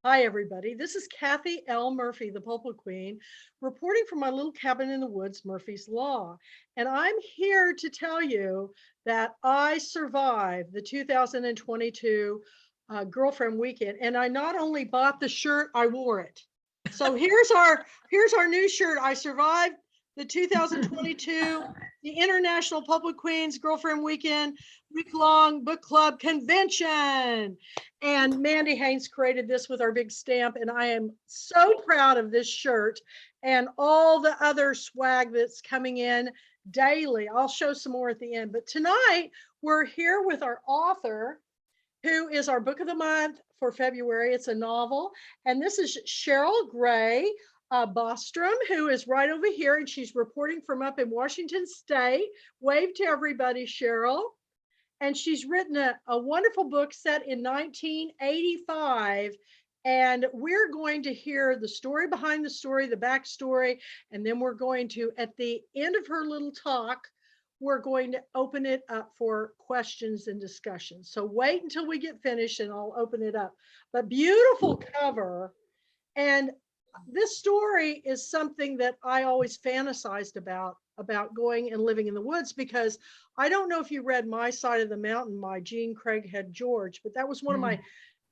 Hi, everybody. This is Kathy L. Murphy, the Pulpwood Queen, reporting from my little cabin in the woods, Murphy's Law. And I'm here to tell you that I survived the 2022 girlfriend weekend. And I not only bought the shirt, I wore it. So here's our new shirt. I survived the 2022 the International Pulpwood Queens Girlfriend Weekend week-long book club convention. And Mandy Haynes created this with our big stamp. And I am so proud of this shirt and all the other swag that's coming in daily. I'll show some more at the end. But tonight, we're here with our author, who is our book of the month for February. It's a novel. And this is Cheryl Gray Bostrom, who is right over here. And she's reporting from up in Washington State. Wave to everybody, Cheryl. And she's written a wonderful book set in 1985. And we're going to hear the story behind the story, the backstory. And then we're going to, at the end of her little talk, we're going to open it up for questions and discussion. So wait until we get finished and I'll open it up. But beautiful cover. And this story is something that I always fantasized about going and living in the woods, because I don't know if you read My Side of the Mountain, by Jean Craighead George, but that was one of my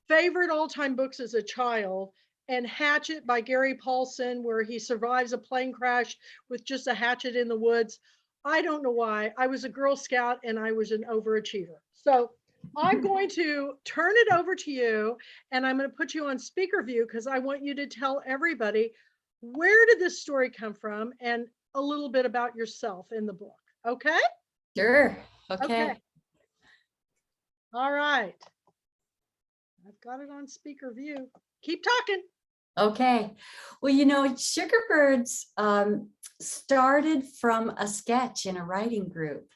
favorite all-time books as a child. And Hatchet by Gary Paulson, where he survives a plane crash with just a hatchet in the woods. I don't know why. I was a Girl Scout and I was an overachiever. So I'm going to turn it over to you, and I'm going to put you on speaker view because I want you to tell everybody, where did this story come from and a little bit about yourself in the book. Okay? Sure. Okay. All right. I've got it on speaker view. Keep talking. Okay. Well, Sugar Birds started from a sketch in a writing group.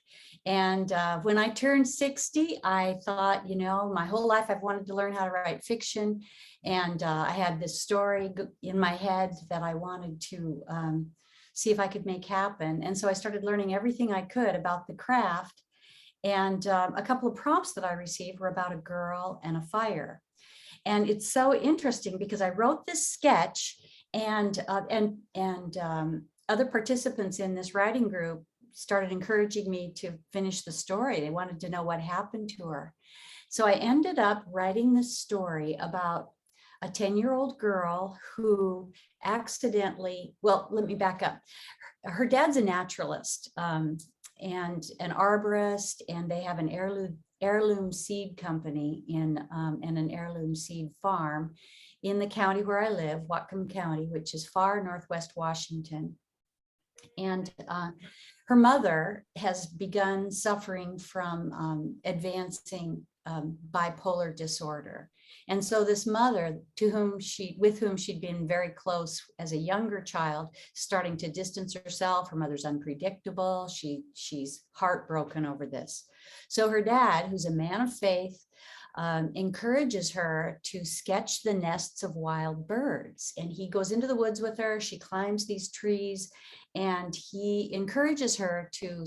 And when I turned 60, I thought, my whole life I've wanted to learn how to write fiction. And I had this story in my head that I wanted to see if I could make happen. And so I started learning everything I could about the craft. And a couple of prompts that I received were about a girl and a fire. And it's so interesting because I wrote this sketch, and other participants in this writing group started encouraging me to finish the story. They wanted to know what happened to her. So I ended up writing this story about a 10-year-old girl who accidentally, well, let me back up. Her dad's a naturalist and an arborist, and they have an heirloom seed company and an heirloom seed farm in the county where I live, Whatcom County, which is far northwest Washington. And her mother has begun suffering from advancing bipolar disorder. And so this mother, with whom she'd been very close as a younger child, starting to distance herself. Her mother's unpredictable. She's heartbroken over this. So her dad, who's a man of faith, encourages her to sketch the nests of wild birds. And he goes into the woods with her. She climbs these trees, and he encourages her to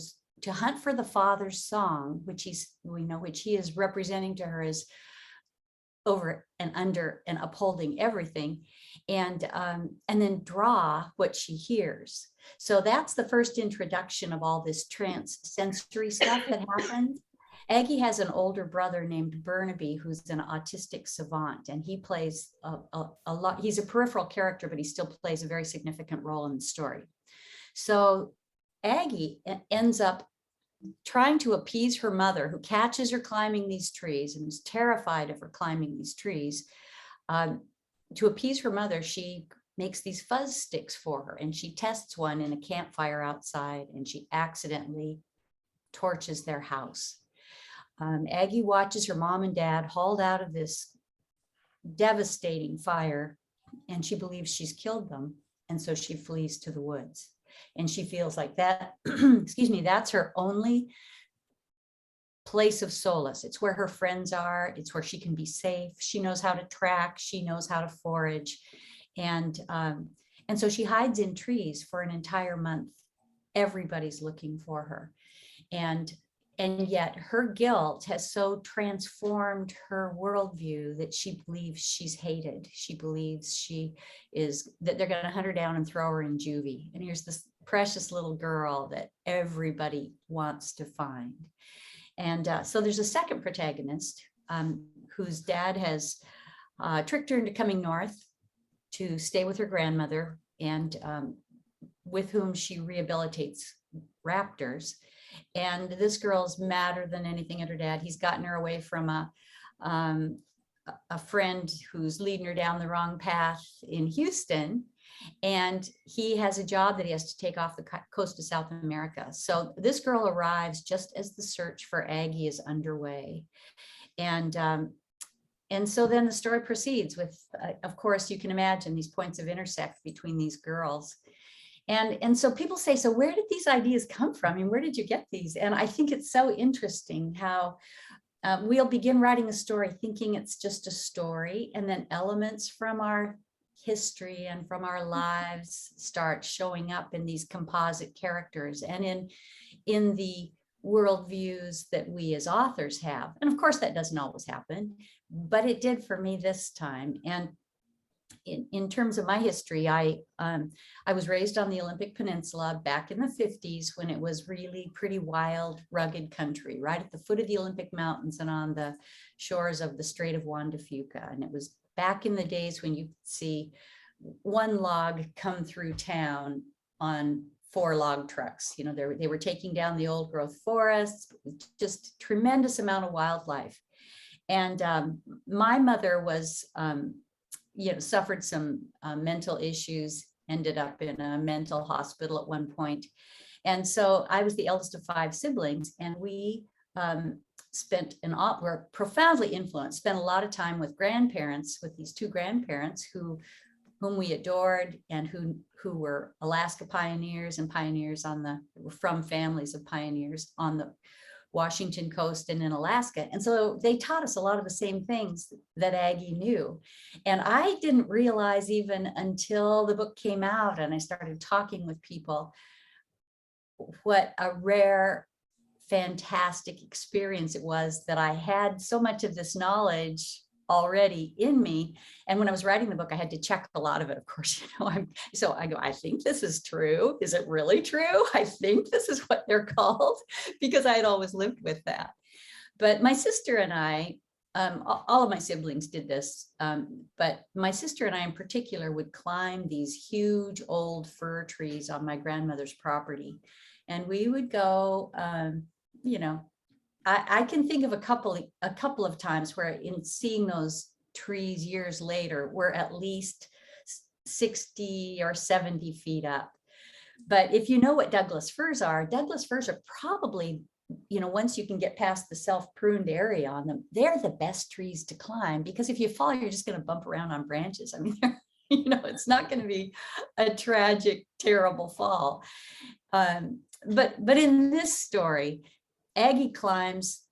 hunt for the father's song, which he is representing to her as over and under and upholding everything, and then draw what she hears. So that's the first introduction of all this trance sensory stuff that happens. Aggie has an older brother named Burnaby, who's an autistic savant, and he plays a lot. He's a peripheral character, but he still plays a very significant role in the story. So Aggie ends up trying to appease her mother, who catches her climbing these trees and is terrified of her climbing these trees. To appease her mother, she makes these fuzz sticks for her, and she tests one in a campfire outside, and she accidentally torches their house. Aggie watches her mom and dad hauled out of this devastating fire, and she believes she's killed them. And so she flees to the woods. And she feels like that, that's her only place of solace. It's where her friends are. It's where she can be safe. She knows how to track. She knows how to forage. And so she hides in trees for an entire month. Everybody's looking for her. And And yet her guilt has so transformed her worldview that she believes she's hated. She believes that they're going to hunt her down and throw her in juvie. And here's this precious little girl that everybody wants to find. And so there's a second protagonist whose dad has tricked her into coming north to stay with her grandmother, and with whom she rehabilitates raptors. And this girl's madder than anything at her dad. He's gotten her away from a friend who's leading her down the wrong path in Houston. And he has a job that he has to take off the coast of South America. So this girl arrives just as the search for Aggie is underway. And so then the story proceeds with, of course, you can imagine these points of intersect between these girls. And so people say, so where did these ideas come from? And where did you get these? And I think it's so interesting how we'll begin writing a story thinking it's just a story, and then elements from our history and from our lives start showing up in these composite characters and in the worldviews that we as authors have. And of course, that doesn't always happen, but it did for me this time. And in terms of my history, I was raised on the Olympic Peninsula back in the 50s, when it was really pretty wild, rugged country, right at the foot of the Olympic Mountains and on the shores of the Strait of Juan de Fuca. And it was back in the days when you could see one log come through town on 4 log trucks. You know, they were taking down the old growth forests, just tremendous amount of wildlife. And my mother was, suffered some mental issues, ended up in a mental hospital at one point. And so I was the eldest of 5 siblings, and we were profoundly influenced, spent a lot of time with grandparents, with these 2 grandparents whom we adored, and who were Alaska pioneers and from families of pioneers on the Washington coast and in Alaska. And so they taught us a lot of the same things that Aggie knew. And I didn't realize, even until the book came out and I started talking with people, what a rare, fantastic experience it was that I had so much of this knowledge already in me. And when I was writing the book, I had to check a lot of it, of course. So I go, I think this is true. Is it really true? I think this is what they're called, because I had always lived with that. But my sister and I, all of my siblings did this, but my sister and I in particular would climb these huge old fir trees on my grandmother's property. And we would go, I can think of a couple of times where, in seeing those trees years later, we're at least 60 or 70 feet up. But if you know what Douglas firs are probably, once you can get past the self-pruned area on them, they're the best trees to climb, because if you fall, you're just going to bump around on branches. I mean, it's not going to be a tragic, terrible fall. But in this story, Aggie climbs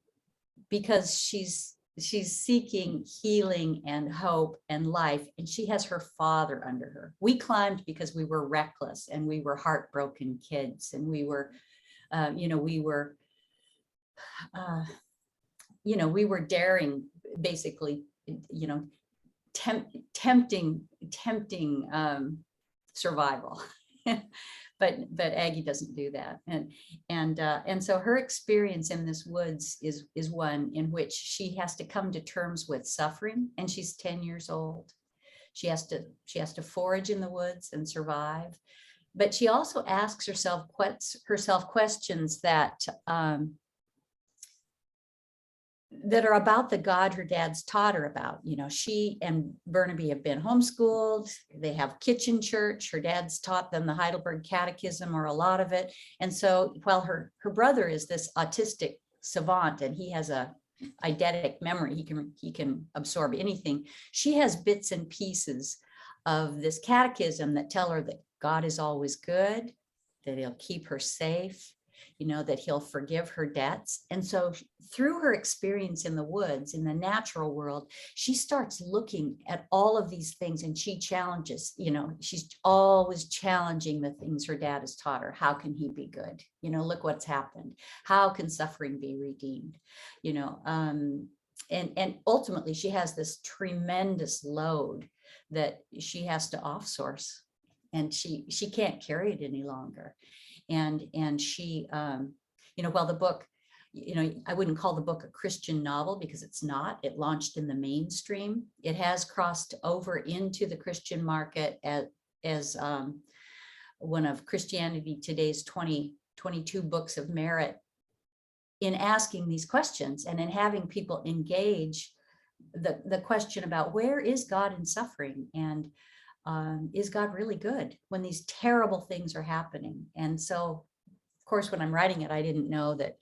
because she's seeking healing and hope and life, and she has her father under her. We climbed because we were reckless and we were heartbroken kids, and we were daring, basically, tempting survival. But Aggie doesn't do that, and so her experience in this woods is one in which she has to come to terms with suffering, and she's 10 years old. She has to forage in the woods and survive, but she also asks herself questions that are about the God her dad's taught her about. She and Burnaby have been homeschooled. They have kitchen church. Her dad's taught them the Heidelberg Catechism, or a lot of it. And so while her brother is this autistic savant, and he has a eidetic memory, he can absorb anything, she has bits and pieces of this catechism that tell her that God is always good, that he'll keep her safe, that he'll forgive her debts. And so through her experience in the woods, in the natural world, she starts looking at all of these things, and she challenges, she's always challenging the things her dad has taught her. How can he be good? Look what's happened. How can suffering be redeemed? And ultimately she has this tremendous load that she has to offsource, and she can't carry it any longer. And she, while the book, I wouldn't call the book a Christian novel, because it's not. It launched in the mainstream. It has crossed over into the Christian market as one of Christianity Today's 2022 books of merit, in asking these questions and in having people engage the question about, where is God in suffering? And is God really good when these terrible things are happening? And so, of course, when I'm writing it, I didn't know that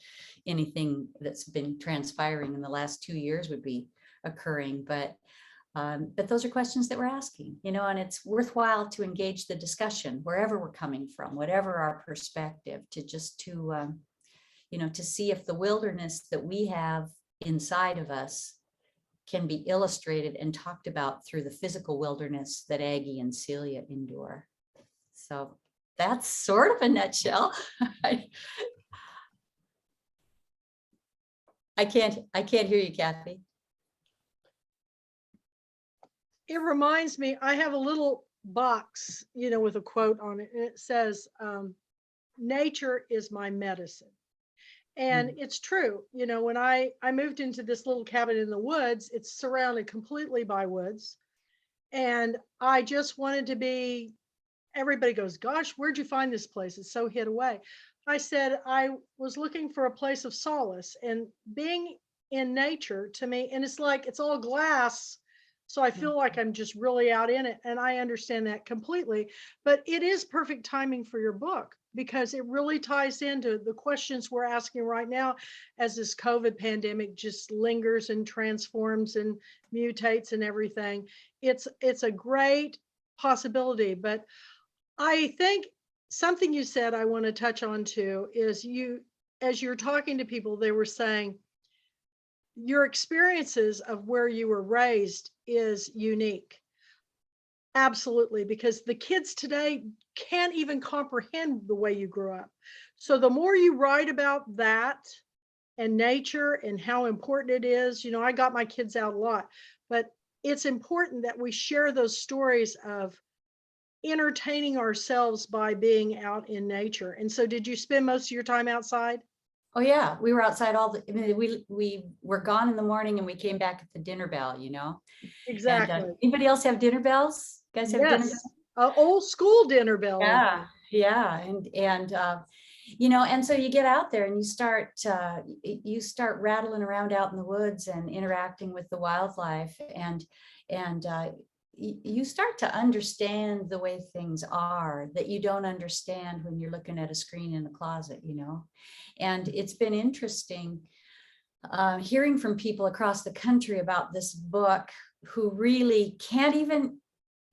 anything that's been transpiring in the last 2 years would be occurring. But those are questions that we're asking, and it's worthwhile to engage the discussion wherever we're coming from, whatever our perspective, to see if the wilderness that we have inside of us can be illustrated and talked about through the physical wilderness that Aggie and Celia endure. So that's sort of a nutshell. I can't hear you, Kathy. It reminds me, I have a little box, with a quote on it, and it says, nature is my medicine. And it's true. When I moved into this little cabin in the woods, it's surrounded completely by woods. And I just wanted to be, everybody goes, gosh, where'd you find this place? It's so hid away. I said, I was looking for a place of solace, and being in nature to me, and it's like, it's all glass. So I feel like I'm just really out in it. And I understand that completely, but it is perfect timing for your book, because it really ties into the questions we're asking right now as this COVID pandemic just lingers and transforms and mutates and everything. It's a great possibility. But I think something you said I want to touch on too is, as you're talking to people, they were saying your experiences of where you were raised is unique. Absolutely, because the kids today can't even comprehend the way you grew up. So the more you write about that and nature and how important it is, I got my kids out a lot, but it's important that we share those stories of entertaining ourselves by being out in nature. And so did you spend most of your time outside? Oh yeah, we were outside we were gone in the morning and we came back at the dinner bell, Exactly. And anybody else have dinner bells? You guys have dinner bells? Yes, old school dinner bell. Yeah. And so you get out there and you start rattling around out in the woods and interacting with the wildlife, and you start to understand the way things are that you don't understand when you're looking at a screen in a closet, And it's been interesting hearing from people across the country about this book who really can't even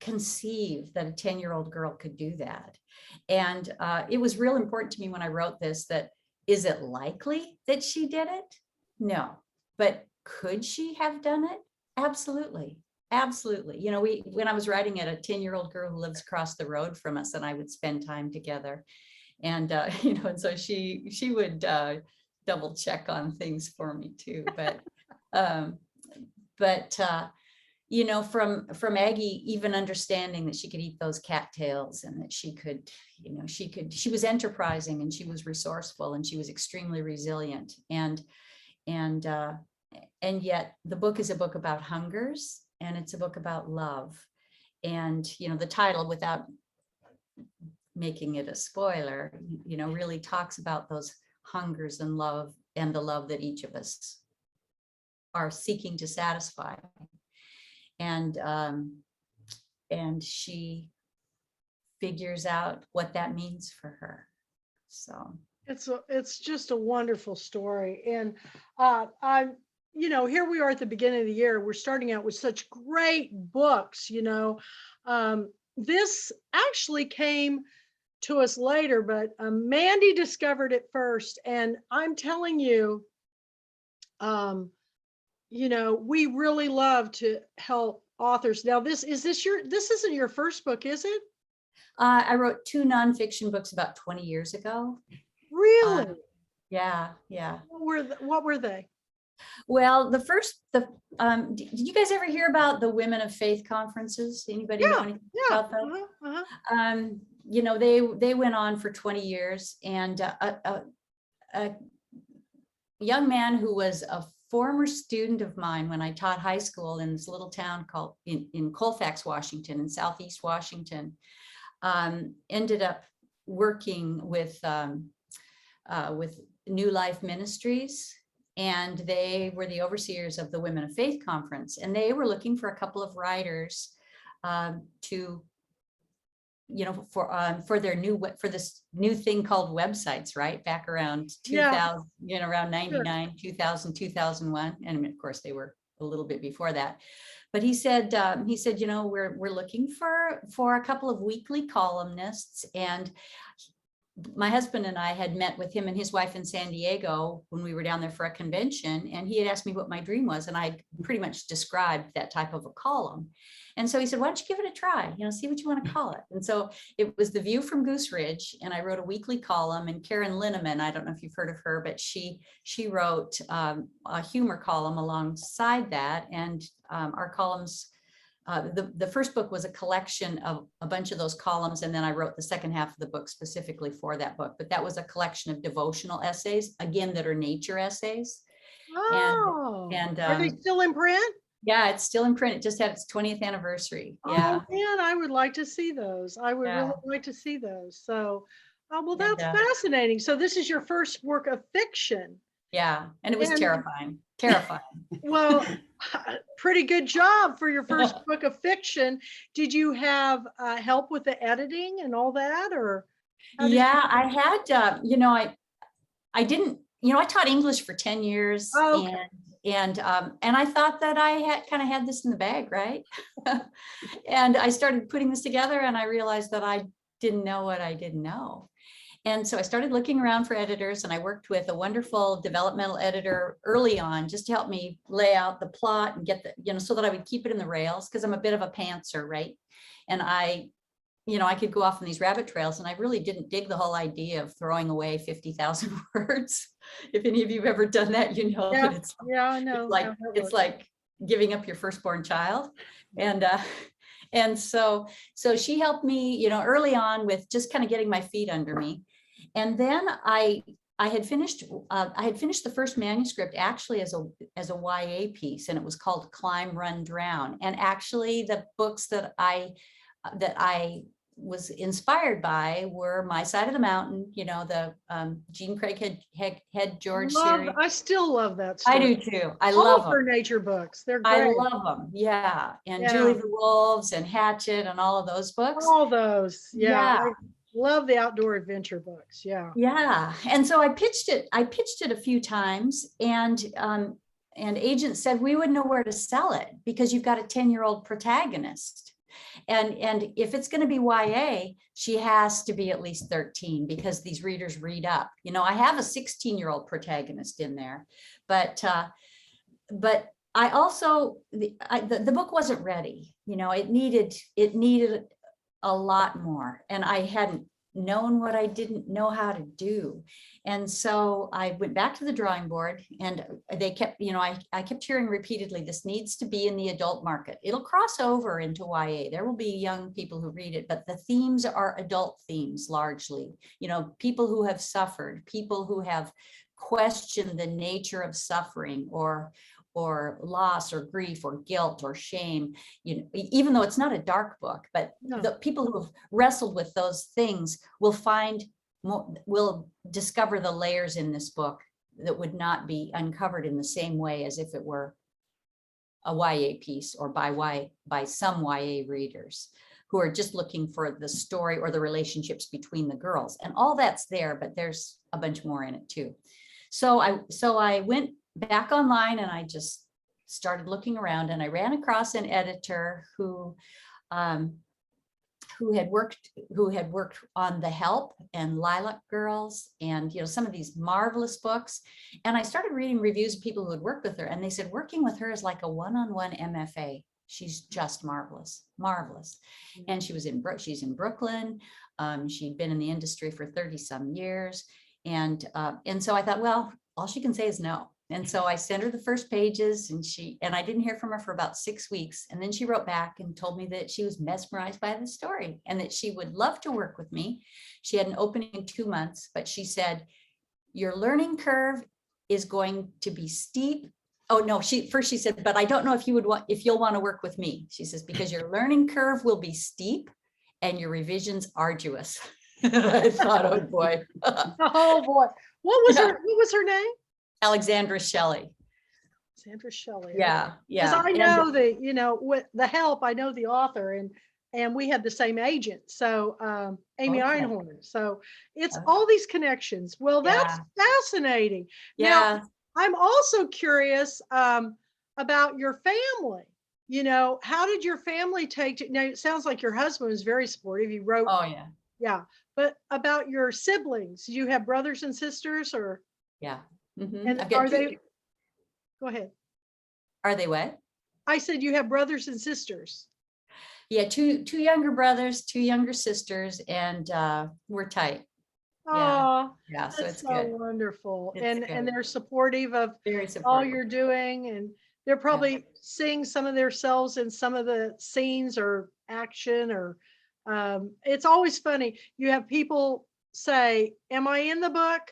conceive that a 10-year-old girl could do that. And it was real important to me when I wrote this, that is it likely that she did it? No. But could she have done it? Absolutely. Absolutely. When I was writing it, a 10-year-old girl who lives across the road from us and I would spend time together. And, and so she would double check on things for me too. From Aggie, even understanding that she could eat those cattails and that she was enterprising and she was resourceful and she was extremely resilient. And yet the book is a book about hungers, and it's a book about love. And, the title, without making it a spoiler, really talks about those hungers and love, and the love that each of us are seeking to satisfy. And she figures out what that means for her. So it's just a wonderful story. And I'm, here we are at the beginning of the year. We're starting out with such great books. This actually came to us later, but Mandy discovered it first. And I'm telling you, um, we really love to help authors. Now, this isn't your first book, is it? I wrote 2 nonfiction books about 20 years ago. Really? Yeah, yeah. What were they? Well, did you guys ever hear about the Women of Faith conferences? Anybody know Yeah, anything yeah. about that? They went on for 20 years, and a young man who was a former student of mine when I taught high school in this little town called in Colfax, Washington, in Southeast Washington, ended up working with New Life Ministries, and they were the overseers of the Women of Faith conference, and they were looking for a couple of writers to for this new thing called websites, right? Back around 2000, around 99, sure. 2000, 2001. And of course they were a little bit before that. But he said, we're looking for a couple of weekly columnists. And my husband and I had met with him and his wife in San Diego when we were down there for a convention. And he had asked me what my dream was. And I pretty much described that type of a column. And so he said, why don't you give it a try? See what you want to call it. And so it was The View from Goose Ridge. And I wrote a weekly column, and Karen Linneman, I don't know if you've heard of her, but she wrote a humor column alongside that. And our columns, the first book was a collection of a bunch of those columns. And then I wrote the second half of the book specifically for that book. But that was a collection of devotional essays, again, that are nature essays. Oh, and are they still in print? Yeah, it's still in print. It just had its 20th anniversary. Yeah. Oh man, I would like to see those. I would really like to see those. So, well, that's fascinating. So this is your first work of fiction. Yeah, and it was terrifying. Terrifying. Well, pretty good job for your first book of fiction. Did you have help with the editing and all that, or? Yeah, I had. I didn't. I taught English for 10 years. Oh, okay. And I thought that I had this in the bag, right? And I started putting this together, and I realized that I didn't know what I didn't know. And so I started looking around for editors, and I worked with a wonderful developmental editor early on just to help me lay out the plot and get so that I would keep it in the rails, because I'm a bit of a pantser, right? And I could go off on these rabbit trails, and I really didn't dig the whole idea of throwing away 50,000 words. If any of you have ever done that, that it's, I know. It's like giving up your firstborn child. And so she helped me, early on with just kind of getting my feet under me. And then I had finished the first manuscript actually as a YA piece, and it was called Climb, Run, Drown. And actually the books that I was inspired by were My Side of the Mountain, the Jean Craig Head George series. I still love that story. I do too. I love them. Nature books. They're great. I love them. Yeah. And Julie the Wolves and Hatchet and all of those books. All those. Yeah. I love the outdoor adventure books. Yeah. Yeah. And so I pitched it a few times, and agents said, we wouldn't know where to sell it because you've got a 10-year-old protagonist. And if it's going to be YA, she has to be at least 13 because these readers read up. I have a 16-year-old protagonist in there, but I also, the book wasn't ready. It needed a lot more, and I hadn't known what I didn't know how to do. And so I went back to the drawing board, and they kept, I kept hearing repeatedly, this needs to be in the adult market. It'll cross over into YA. There will be young people who read it, but the themes are adult themes largely, people who have suffered, people who have questioned the nature of suffering or loss or grief or guilt or shame, even though it's not a dark book, but the people who have wrestled with those things will discover the layers in this book that would not be uncovered in the same way as if it were a YA piece or by some YA readers who are just looking for the story or the relationships between the girls. And all that's there, but there's a bunch more in it too. So I went back online, and I just started looking around, and I ran across an editor who who had worked on The Help and Lilac Girls and some of these marvelous books. And I started reading reviews of people who had worked with her, and they said working with her is like a one-on-one MFA. She's just marvelous, marvelous. And she's in Brooklyn. She'd been in the industry for 30 some years. And so I thought, well, all she can say is no. And so I sent her the first pages, and I didn't hear from her for about 6 weeks. And then she wrote back and told me that she was mesmerized by the story and that she would love to work with me. She had an opening in 2 months, but she said, your learning curve is going to be steep. Oh no, she said, but I don't know if you'll want to work with me. She says, because your learning curve will be steep and your revisions arduous. I thought, oh boy. Oh boy. What was her name? Alexandra Shelley. Sandra Shelley. Yeah, yeah. Because I know with The Help, I know the author, and we had the same agent. So Amy Einhorn. So it's all these connections. Well, that's fascinating. Yeah. Now, I'm also curious about your family. How did your family take to? Now, it sounds like your husband was very supportive. He wrote. Oh yeah. Yeah. But about your siblings, do you have brothers and sisters, or? Yeah. Mm-hmm. And are they? Go ahead. Are they what? I said you have brothers and sisters. Yeah, two younger brothers, 2 younger sisters, and we're tight. Oh, yeah. So it's so good. Wonderful. It's and good. they're supportive of Very supportive. all you're doing, and they're probably seeing some of themselves in some of the scenes or action, or it's always funny. You have people say, am I in the book?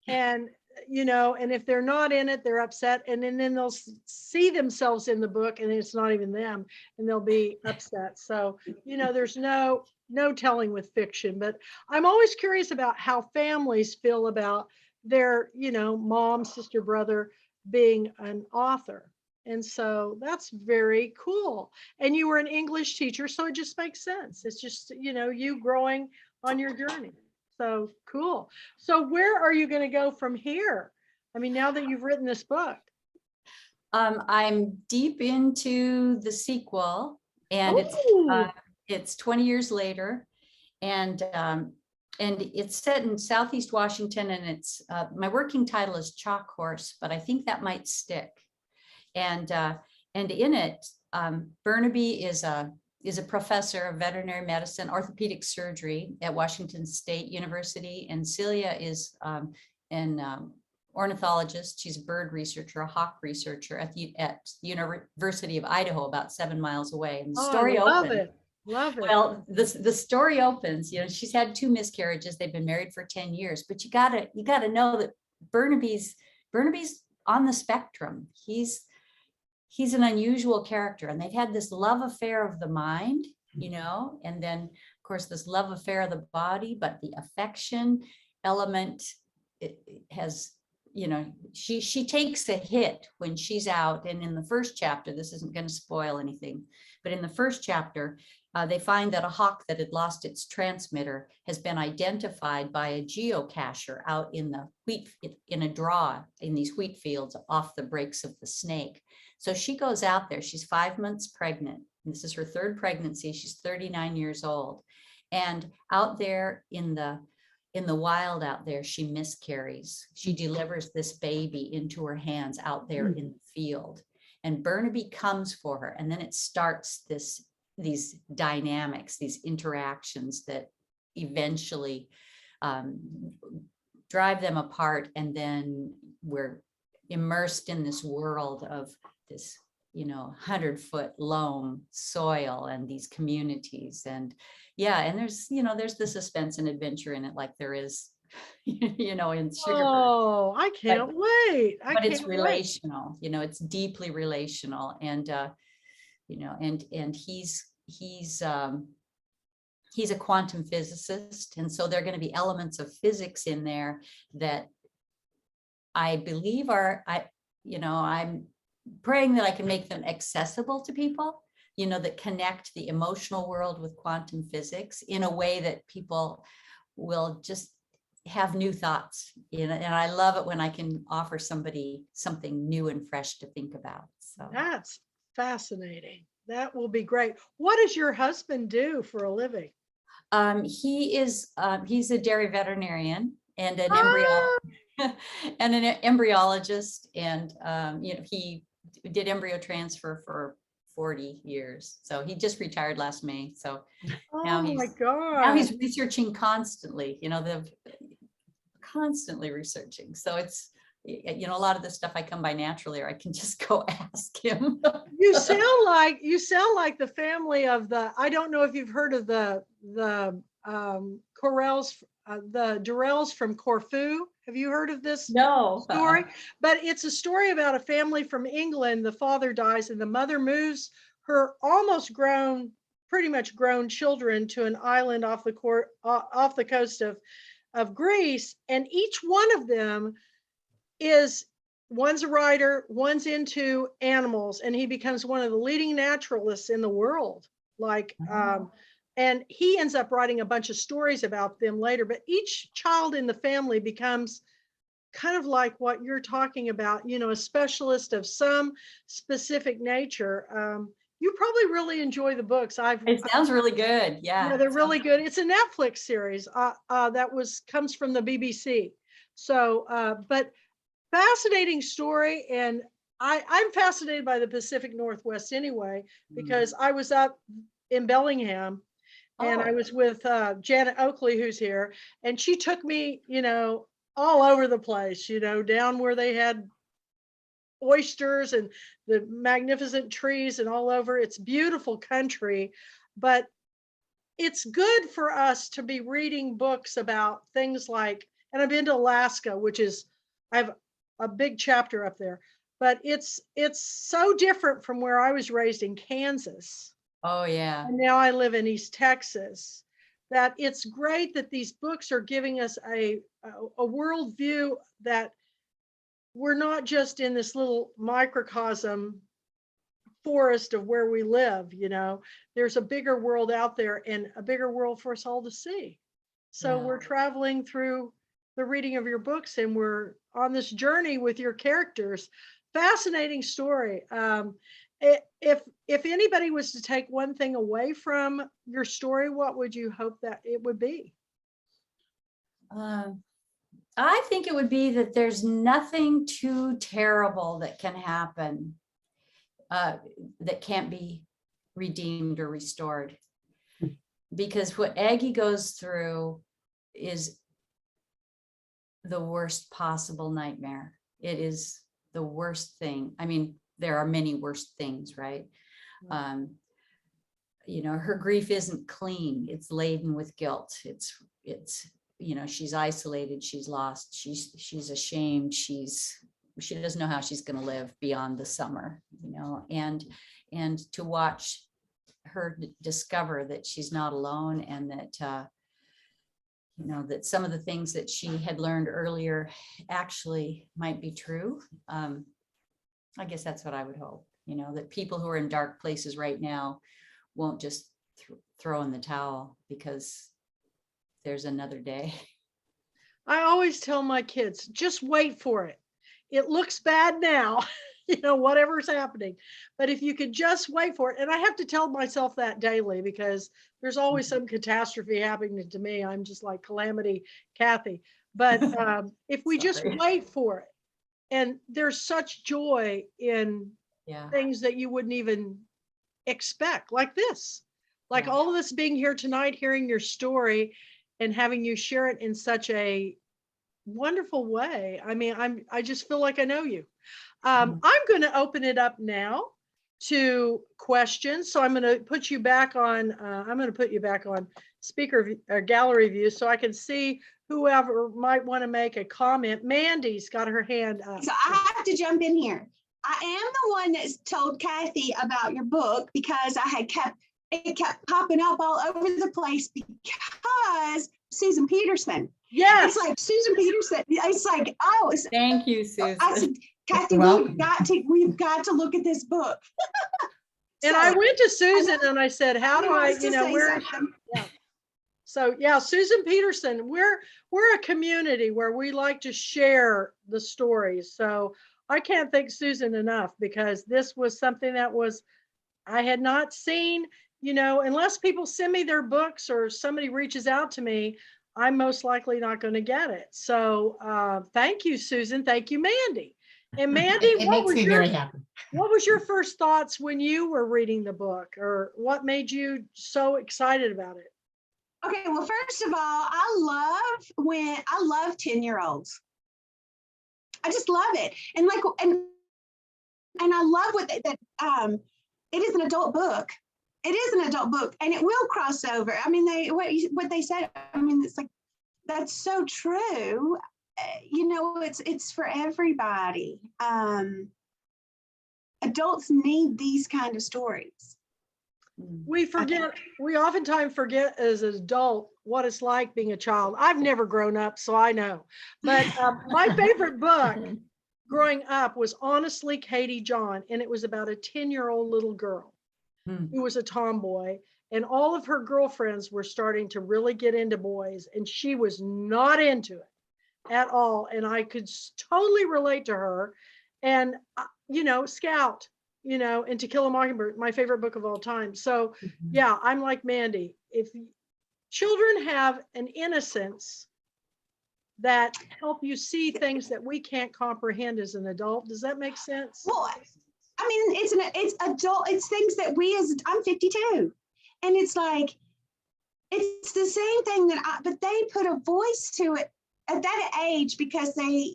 And and if they're not in it, they're upset, and then they'll see themselves in the book and it's not even them, and they'll be upset. So there's no telling with fiction. But I'm always curious about how families feel about their mom, sister, brother being an author. And so that's very cool. And you were an English teacher, so it just makes sense. It's just you growing on your journey. So cool. So where are you going to go from here? I mean, now that you've written this book. I'm deep into the sequel, and it's 20 years later, and it's set in Southeast Washington, and it's my working title is Chalk Horse, but I think that might stick. And in it, Burnaby is a professor of veterinary medicine, orthopedic surgery at Washington State University. And Celia is an ornithologist. She's a bird researcher, a hawk researcher at the University of Idaho, about 7 miles away. And the story opens. Love it. Well, the story opens, she's had 2 miscarriages. They've been married for 10 years, but you gotta know that Burnaby's on the spectrum. He's an unusual character, and they've had this love affair of the mind, and then of course this love affair of the body, but the affection element, it has, she takes a hit when she's out. And in the first chapter, this isn't going to spoil anything, but in the first chapter, they find that a hawk that had lost its transmitter has been identified by a geocacher out in a draw in these wheat fields off the breaks of the Snake. So she goes out there. She's 5 months pregnant. This is her 3rd pregnancy. She's 39 years old. And out there in the wild out there, she miscarries. She delivers this baby into her hands out there in the field. And Burnaby comes for her. And then it starts these dynamics, these interactions that eventually drive them apart. And then we're immersed in this world of this 100-foot loam soil and these communities. And there's the suspense and adventure in it, like there is in Sugar Bird. Oh, I can't wait. But it's relational. It's deeply relational. And and he's a quantum physicist, and so there are going to be elements of physics in there that I believe I'm praying that I can make them accessible to people, that connect the emotional world with quantum physics in a way that people will just have new thoughts, and I love it when I can offer somebody something new and fresh to think about. So that's fascinating. That will be great. What does your husband do for a living? He's a dairy veterinarian and an Ah, and an embryologist, and he did embryo transfer for 40 years. So he just retired last May. So now oh my he's God. researching constantly, constantly researching. So it's, a lot of the stuff I come by naturally, or I can just go ask him. You sound like the family of I don't know if you've heard of the Correls, the Durrells from Corfu. Have you heard of this No. story? But it's a story about a family from England. The father dies and the mother moves her almost grown, pretty much grown children to an island off the coast of Greece, and each one of them is, one's a writer, one's into animals, and he becomes one of the leading naturalists in the world. Like, and he ends up writing a bunch of stories about them later. But each child in the family becomes kind of like what you're talking about, a specialist of some specific nature. You probably really enjoy the books. It sounds really good. Yeah, Yeah. they're really good. It's a Netflix series that comes from the BBC. So, but fascinating story. And I'm fascinated by the Pacific Northwest anyway, because I was up in Bellingham and I Oh, was with Janet Oakley, who's here, and she took me, all over the place, down where they had oysters and the magnificent trees and all over. It's beautiful country, but it's good for us to be reading books about things like, and I've been to Alaska, which is, I have a big chapter up there, but it's so different from where I was raised in Kansas. oh yeah. And now I live in East Texas, that it's great that these books are giving us a world view, that we're not just in this little microcosm forest of where we live. There's a bigger world out there and a bigger world for us all to see. So Yeah. we're traveling through the reading of your books, and we're on this journey with your characters. Fascinating story. If anybody was to take one thing away from your story, what would you hope that it would be? Um, I think it would be that there's nothing too terrible that can happen that can't be redeemed or restored. Because what Aggie goes through is the worst possible nightmare. It is the worst thing. I mean, there are many worse things, right? Her grief isn't clean. It's laden with guilt. It's she's isolated, she's lost, she's ashamed, she doesn't know how she's going to live beyond the summer, and to watch her discover that she's not alone, and that that some of the things that she had learned earlier actually might be true. I guess that's what I would hope, that people who are in dark places right now won't just throw in the towel because there's another day. I always tell my kids, just wait for it. It looks bad now, whatever's happening. But if you could just wait for it, and I have to tell myself that daily, because there's always some catastrophe happening to me. I'm just like Calamity Kathy. But if we just wait for it, and there's such joy in things that you wouldn't even expect, like this, like all of us being here tonight, hearing your story and having you share it in such a wonderful way. I mean, I just feel like I know you. I'm going to open it up now to questions. So I'm going to put you back on. I'm going to put you back on speaker or gallery view so I can see whoever might want to make a comment. Mandy's got her hand up. So I have to jump in here. I am the one that's told Kathy about your book, because it kept popping up all over the place because Susan Peterson. Yes. It's like Susan Peterson. It's like, oh, thank you, Susan. I said, Kathy, we've got to look at this book. And I went to Susan and I said, how do I, where? Yeah. So yeah, Susan Peterson, we're a community where we like to share the stories. So I can't thank Susan enough, because this was something that I had not seen. you know, unless people send me their books or somebody reaches out to me, I'm most likely not going to get it. So thank you, Susan. Thank you, Mandy. And Mandy, It makes me very happy. what was your first thoughts when you were reading the book, or what made you so excited about it? Okay, well, first of all, I love 10-year-olds. I just love it. And like, and I love it is an adult book. It is an adult book, and it will cross over. I mean, what they said, I mean, it's like, that's so true. You know, it's for everybody. Adults need these kind of stories. We oftentimes forget as an adult what it's like being a child. I've never grown up, so I know. But my favorite book growing up was honestly Katie John, and it was about a 10-year-old little girl who was a tomboy, and all of her girlfriends were starting to really get into boys, and she was not into it at all. And I could totally relate to her. And, you know, Scout, you know, and To Kill a Mockingbird, my favorite book of all time. So yeah, I'm like Mandy. If children have an innocence that help you see things that we can't comprehend as an adult, does that make sense? Well, I mean, it's adult, it's things that I'm 52. And it's like, it's the same thing but they put a voice to it at that age because they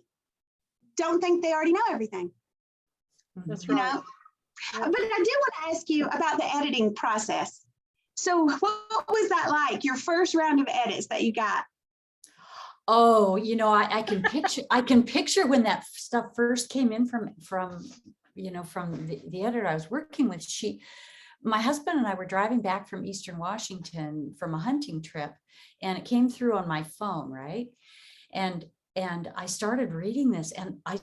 don't think they already know everything. That's You right. know? But I do want to ask you about the editing process. So what was that like, your first round of edits that you got? Oh, you know, I can picture when that stuff first came in from the editor I was working with. My husband and I were driving back from Eastern Washington from a hunting trip, and it came through on my phone, right? And I started reading this, and I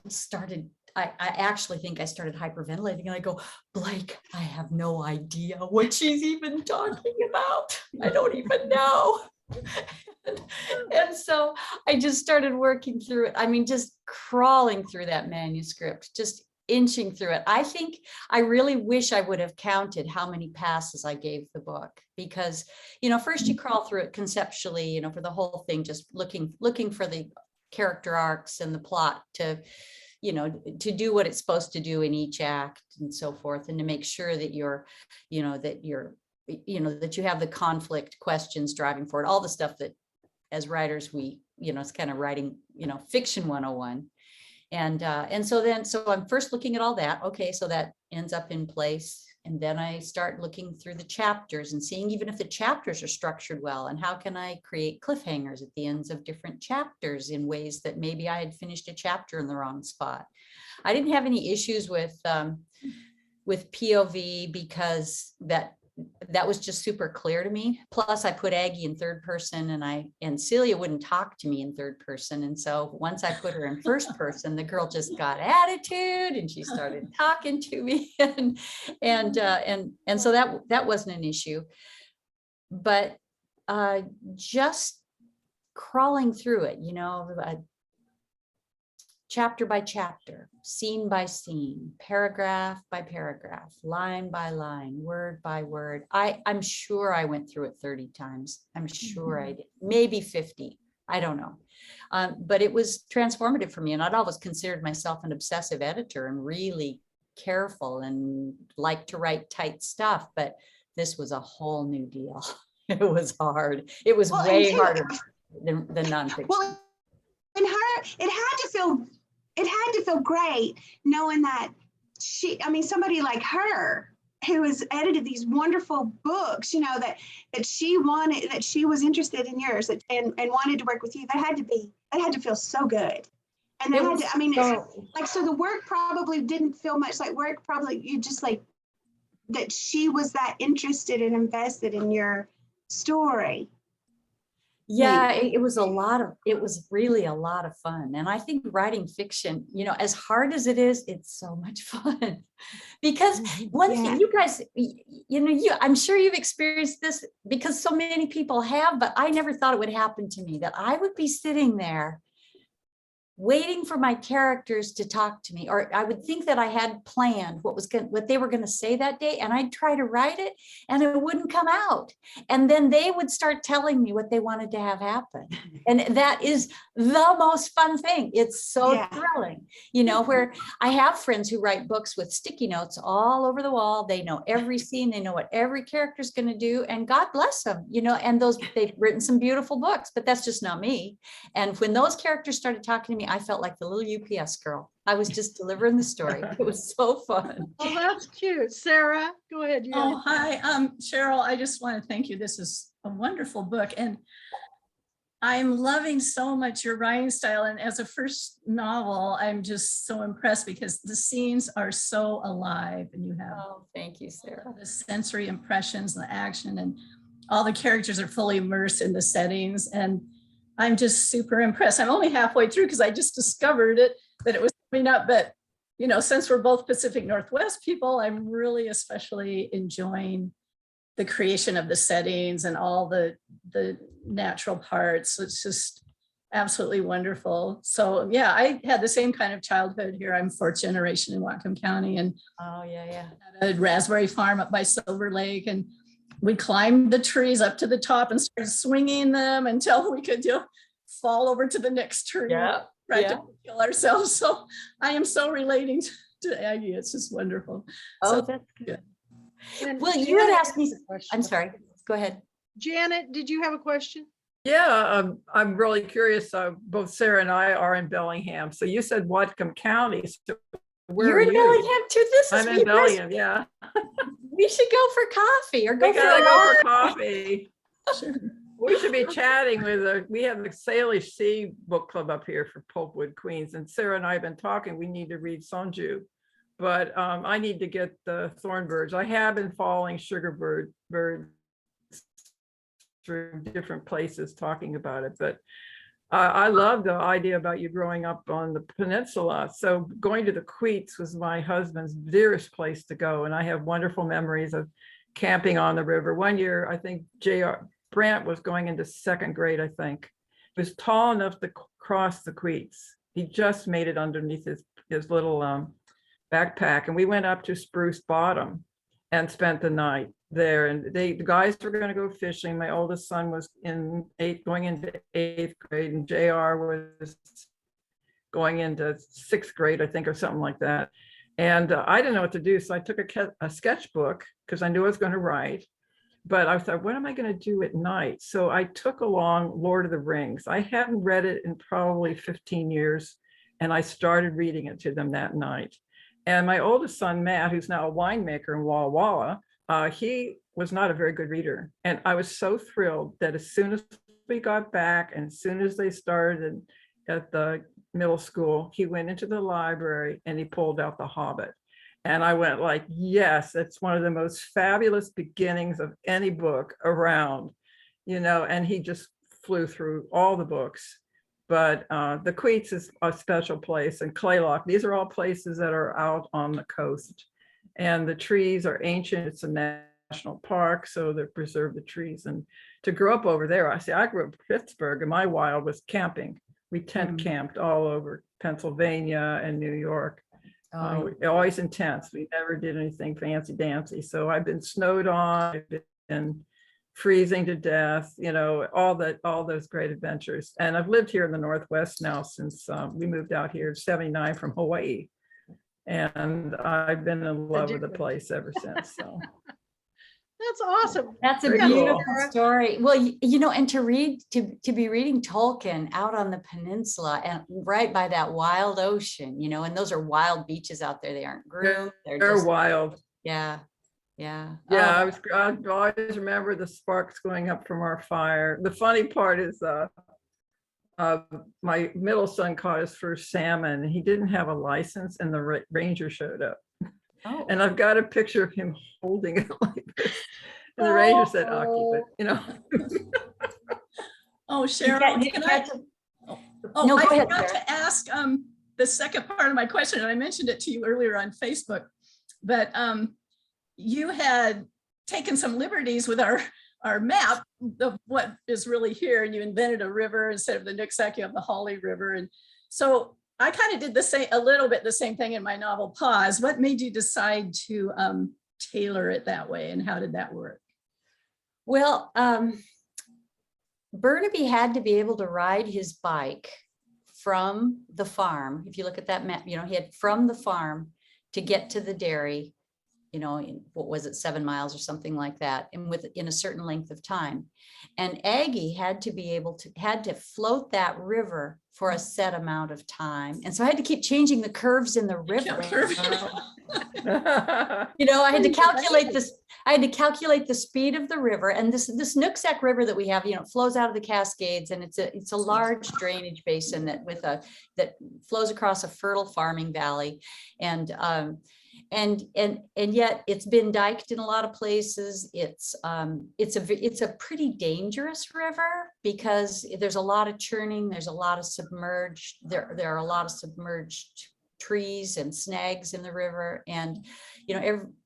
actually think I started hyperventilating, and I go, Blake, I have no idea what she's even talking about. I don't even know. And so I just started working through it. I mean, just crawling through that manuscript, just inching through it. I think I really wish I would have counted how many passes I gave the book, because, you know, first you crawl through it conceptually, you know, for the whole thing, just looking for the character arcs and the plot to, you know, to do what it's supposed to do in each act and so forth, and to make sure that that you have the conflict questions driving forward, all the stuff that as writers it's kind of writing, fiction 101. And so I'm first looking at all that. Okay, so that ends up in place. And then I start looking through the chapters and seeing even if the chapters are structured well, and how can I create cliffhangers at the ends of different chapters in ways that maybe I had finished a chapter in the wrong spot. I didn't have any issues with POV, because that was just super clear to me. Plus I put Aggie in third person, and Celia wouldn't talk to me in third person. And so once I put her in first person, the girl just got attitude and she started talking to me. And so that wasn't an issue, but just crawling through it, chapter by chapter, scene by scene, paragraph by paragraph, line by line, word by word. I'm sure I went through it 30 times. I'm sure I did, maybe 50. I don't know. But it was transformative for me. And I'd always considered myself an obsessive editor and really careful and like to write tight stuff. But this was a whole new deal. It was hard. It was way harder than nonfiction. Well, and it had to feel great knowing that somebody like her who has edited these wonderful books, that she was interested in yours and wanted to work with you. That had to feel so good. And so the work probably didn't feel much like work. Probably you just like that she was that interested and invested in your story. Yeah, it was really a lot of fun. And I think writing fiction, as hard as it is, it's so much fun. Because one thing, you guys, I'm sure you've experienced this, because so many people have, but I never thought it would happen to me, that I would be sitting there waiting for my characters to talk to me, or I would think that I had planned what they were going to say that day, and I'd try to write it and it wouldn't come out. And then they would start telling me what they wanted to have happen. And that is the most fun thing. It's so Yeah. thrilling, you know, where I have friends who write books with sticky notes all over the wall. They know every scene, they know what every character is going to do, and God bless them, you know, and they've written some beautiful books, but that's just not me. And when those characters started talking to me, I felt like the little UPS girl. I was just delivering the story. It was so fun. Oh, that's cute. Sarah, go ahead. You Oh, hi, Cheryl. I just want to thank you. This is a wonderful book, and I'm loving so much your writing style. And as a first novel, I'm just so impressed because the scenes are so alive, and you have Thank you, Sarah. the sensory impressions, the action, and all the characters are fully immersed in the settings. And I'm just super impressed. I'm only halfway through because I just discovered that it was coming up. But, you know, since we're both Pacific Northwest people, I'm really especially enjoying the creation of the settings and all the natural parts. It's just absolutely wonderful. So yeah, I had the same kind of childhood here. I'm fourth generation in Whatcom County, and had a raspberry farm up by Silver Lake, and we climbed the trees up to the top and started swinging them until we could fall over to the next tree. To kill ourselves. So I am so relating to Aggie. It's just wonderful. Oh, that's good. Well, Janet you had asked me. has a question. I'm sorry. Go ahead. Janet, did you have a question? Yeah, I'm really curious. Both Sarah and I are in Bellingham. So you said Whatcom County. So where You're are in you? Bellingham too. This is I'm in Bellingham. Yeah. We should go for coffee or go We for gotta a go walk. for coffee. We should be chatting we have the Salish Sea book club up here for Pulpwood, Queens. And Sarah and I have been talking, we need to read Sonju. But I need to get the Thornbirds. I have been following Sugarbird birds through different places talking about it. But I love the idea about you growing up on the peninsula. So going to the Queets was my husband's dearest place to go. And I have wonderful memories of camping on the river. One year, I think J.R. Brandt was going into second grade, I think. He was tall enough to cross the Queets. He just made it underneath his little backpack. And we went up to Spruce Bottom and spent the night there. And the guys were going to go fishing. My oldest son was going into 8th grade, and JR was going into 6th grade, I think, or something like that. And I didn't know what to do. So I took a sketchbook because I knew I was going to write. But I thought, what am I going to do at night? So I took along Lord of the Rings. I hadn't read it in probably 15 years. And I started reading it to them that night. And my oldest son, Matt, who's now a winemaker in Walla Walla, he was not a very good reader. And I was so thrilled that as soon as we got back and as soon as they started at the middle school, he went into the library and he pulled out The Hobbit. And I went like, yes, it's one of the most fabulous beginnings of any book around, you know, and he just flew through all the books. But the Queets is a special place, and Claylock, these are all places that are out on the coast. And the trees are ancient. It's a national park, so they preserve the trees. And to grow up over there, I grew up in Pittsburgh, and my wild was camping. We tent camped all over Pennsylvania and New York. Always intense. We never did anything fancy dancy. So I've been snowed on, I've been freezing to death, you know, all those great adventures. And I've lived here in the Northwest now since we moved out here in '79 from Hawaii. And I've been in love with the place ever since. So That's awesome. That's a Very beautiful cool. story. Well, you know, and to be reading Tolkien out on the peninsula and right by that wild ocean, you know, and those are wild beaches out there. They aren't groomed. they're just wild. Yeah. Yeah. Yeah, I always remember the sparks going up from our fire. The funny part is my middle son caught his first salmon. He didn't have a license, and the ranger showed up. Oh. And I've got a picture of him holding it like this. And the ranger said, I'll keep it, you know. Oh, Cheryl, No, I go ahead, forgot Sarah. to ask the second part of my question, and I mentioned it to you earlier on Facebook, but you had taken some liberties with our map of what is really here, and you invented a river instead of the Nooksack, you have the Holly River, and So I kind of did a little bit the same thing in my novel Pause. What made you decide to tailor it that way, and how did that work? Well, Burnaby had to be able to ride his bike from the farm. If you look at that map, he had from the farm to get to the dairy, what was it, 7 miles or something like that, and within a certain length of time. And Aggie had to float that river for a set amount of time. And so I had to keep changing the curves in the river. I had to calculate this. I had to calculate the speed of the river, and this Nooksack River that we have, flows out of the Cascades, and it's a large drainage basin that flows across a fertile farming valley, and yet it's been diked in a lot of places. It's a pretty dangerous river because there's a lot of churning. There's a lot of submerged. There are a lot of submerged trees and snags in the river, and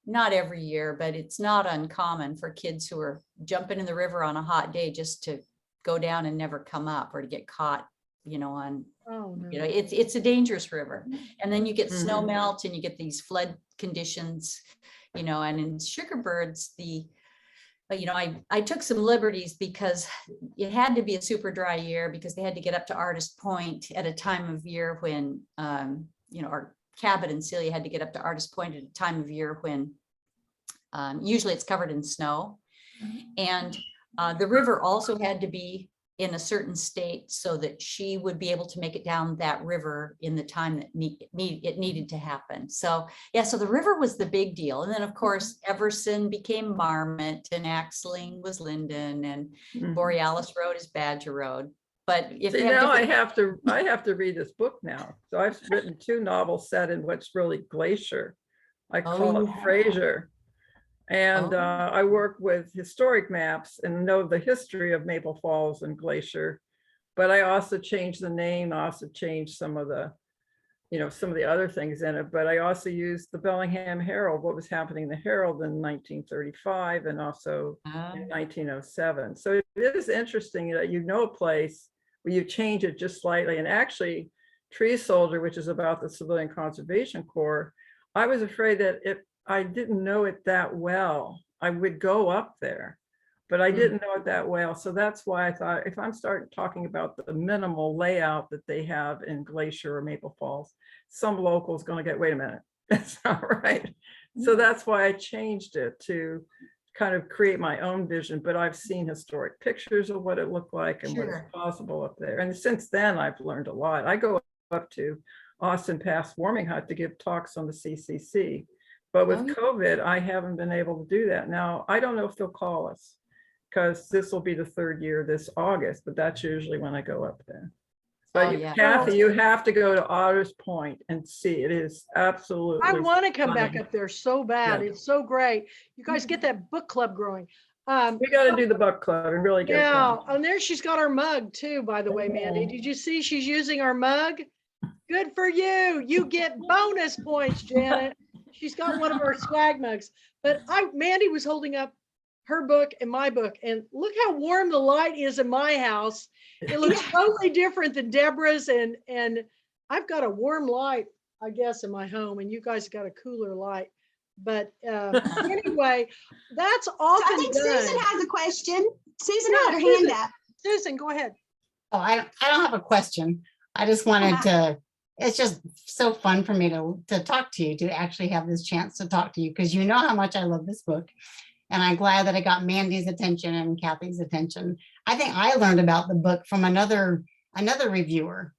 not every year, but it's not uncommon for kids who are jumping in the river on a hot day just to go down and never come up, or to get caught on Oh, no. it's a dangerous river. And then you get snow Mhm. melt, and you get these flood conditions, and in Sugarbirds, I took some liberties because it had to be a super dry year, because they had to get up to Artist Point at a time of year when our Cabot and Celia had to get up to Artist Point at a time of year when usually it's covered in snow. And the river also had to be in a certain state so that she would be able to make it down that river in the time that it needed to happen. So so the river was the big deal. And then of course, Everson became Marmot, and Axling was Linden, and Mhm. Borealis Road is Badger Road. But if See, they have now I different- have to read this book now. So I've written 2 novels set in what's really glacier. I call it yeah. Fraser. And Oh. I work with historic maps and know the history of Maple Falls and Glacier. But I also changed the name, I also changed some of the other things in it. But I also used the Bellingham Herald, what was happening in the Herald in 1935 and also in 1907. So it is interesting that a place where you change it just slightly. And actually, Tree Soldier, which is about the Civilian Conservation Corps, I was afraid that if I didn't know it that well, I would go up there, but I didn't know it that well. So that's why I thought, if I'm starting talking about the minimal layout that they have in Glacier or Maple Falls, some local is going to get, wait a minute, that's not right. So that's why I changed it to kind of create my own vision. But I've seen historic pictures of what it looked like and what is possible up there. And since then, I've learned a lot. I go up to Austin Pass Warming Hut to give talks on the CCC. But with COVID, I haven't been able to do that. Now, I don't know if they'll call us, because this will be the 3rd year this August, but that's usually when I go up there. But Kathy, you have to go to Otter's Point and see. It is absolutely. I want to come stunning. back up there so bad. Yeah. It's so great. You guys get that book club growing. We got to do the book club and really get it Yeah, done. and there she's got our mug too, by the way, Mandy. Did you see she's using our mug? Good for you. You get bonus points, Janet. She's got one of our swag mugs. But Mandy was holding up her book and my book, and look how warm the light is in my house. It looks totally different than Deborah's, and I've got a warm light, I guess, in my home, and you guys got a cooler light. But anyway, that's all. I think Susan has a question. Susan had her Susan. hand up. Susan, go ahead. Oh, I don't have a question. I just wanted to, it's just so fun for me to talk to you, to actually have this chance to talk to you, because you know how much I love this book. And I'm glad that I got Mandy's attention and Kathy's attention. I think I learned about the book from another reviewer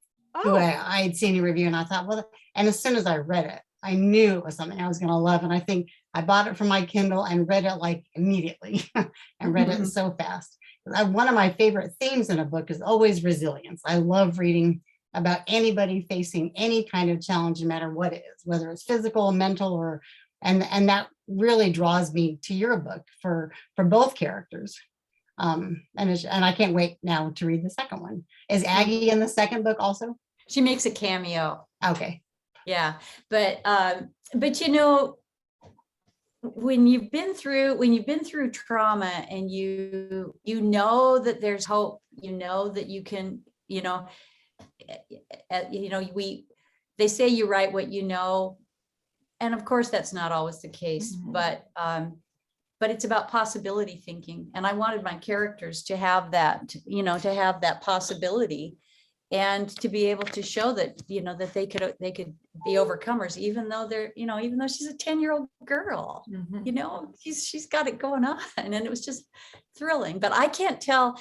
who Oh, I had seen a review, and I thought, well, and as soon as I read it, I knew it was something I was going to love. And I think I bought it from my Kindle and read it like immediately and read it so fast. One of my favorite themes in a book is always resilience. I love reading about anybody facing any kind of challenge, no matter what it is, whether it's physical, mental, or and that really draws me to your book for both characters. And I can't wait now to read the second one. Is Aggie in the second book also? She makes a cameo. Okay. Yeah, but when you've been through trauma, and you know that there's hope, you know that you can, they say you write what you know. And of course, that's not always the case, Mhm. but it's about possibility thinking. And I wanted my characters to have that, to have that possibility and to be able to show that, that they could be overcomers, even though even though she's a 10-year-old girl, Mhm. she's got it going on. And it was just thrilling. But I can't tell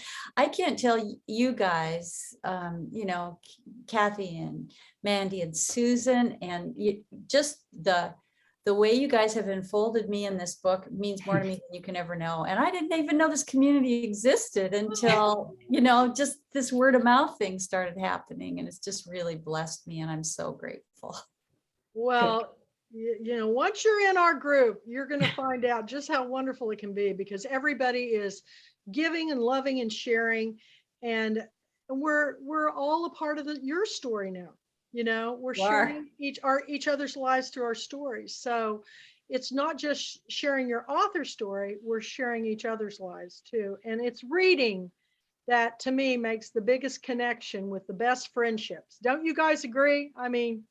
you guys, Kathy and Mandy and Susan, and just the way you guys have enfolded me in this book means more to me than you can ever know. And I didn't even know this community existed until, just this word of mouth thing started happening. And it's just really blessed me. And I'm so grateful. Well, once you're in our group, you're going to find out just how wonderful it can be, because everybody is giving and loving and sharing. And we're all a part of your story now. We're sharing each other's lives through our stories. So it's not just sharing your author story, we're sharing each other's lives too. And it's reading that, to me, makes the biggest connection with the best friendships. Don't you guys agree? I mean,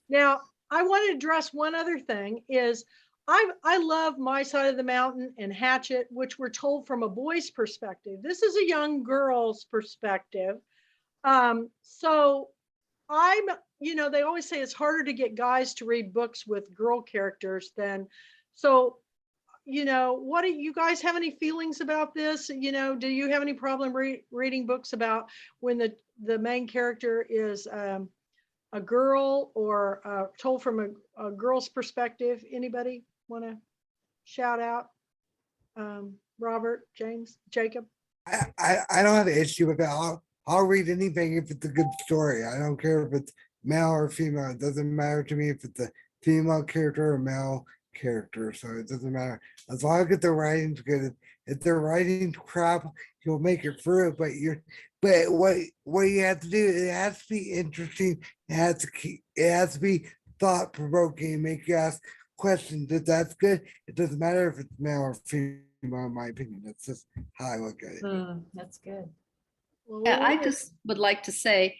now I want to address one other thing is I love My Side of the Mountain and Hatchet, which were told from a boy's perspective. This is a young girl's perspective. So they always say it's harder to get guys to read books with girl characters than, so, what do you guys have any feelings about this? Do you have any problem reading books about when the main character is a girl or told from a girl's perspective? Anybody want to shout out? Robert, James, Jacob? I don't have an issue with that. I'll read anything if it's a good story. I don't care if it's male or female. It doesn't matter to me if it's a female character or male character. So it doesn't matter. As long as the writing's good. If the writing's crap, you'll make it through it. But what you have to do, it has to be interesting. It has to be thought provoking, make you ask questions. If that's good, it doesn't matter if it's male or female, in my opinion. That's just how I look at it. That's good. Well, Yeah, I just would like to say,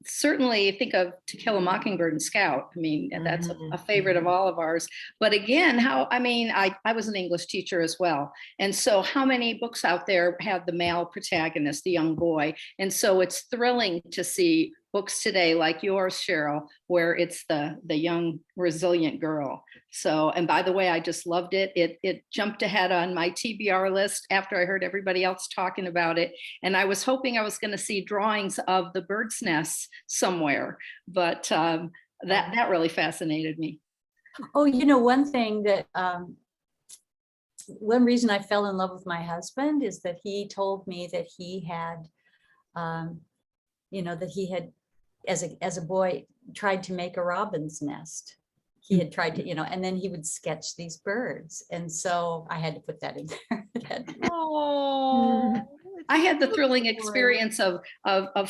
certainly think of To Kill a Mockingbird and Scout. I mean, that's a favorite of all of ours. But again, I was an English teacher as well. And so how many books out there have the male protagonist, the young boy? And so it's thrilling to see books today like yours, Cheryl, where it's the young, resilient girl. So, and by the way, I just loved it. It jumped ahead on my TBR list after I heard everybody else talking about it. And I was hoping I was going to see drawings of the bird's nests somewhere, but that really fascinated me. Oh, one thing that, one reason I fell in love with my husband is that he told me that he had, as a boy, tried to make a robin's nest. He had tried to, and then he would sketch these birds. And so I had to put that in there. Oh, I had the thrilling experience of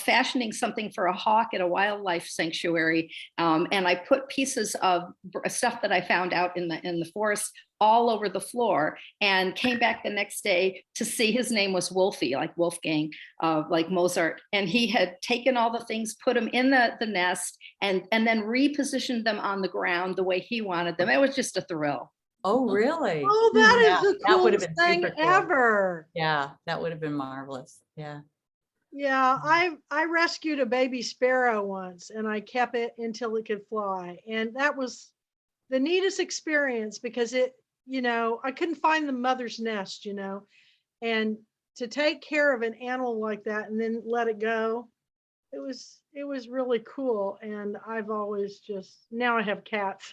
fashioning something for a hawk at a wildlife sanctuary, and I put pieces of stuff that I found out in the forest all over the floor, and came back the next day to see his name was Wolfie, like Wolfgang, like Mozart, and he had taken all the things, put them in the nest, and then repositioned them on the ground the way he wanted them. It was just a thrill. Oh, really? Oh, that is Yeah, the that would have coolest been thing super cool. ever. Yeah, that would have been marvelous. Yeah. Yeah, I rescued a baby sparrow once, and I kept it until it could fly. And that was the neatest experience, because I couldn't find the mother's nest, and to take care of an animal like that and then let it go, it was really cool. And I've always now I have cats.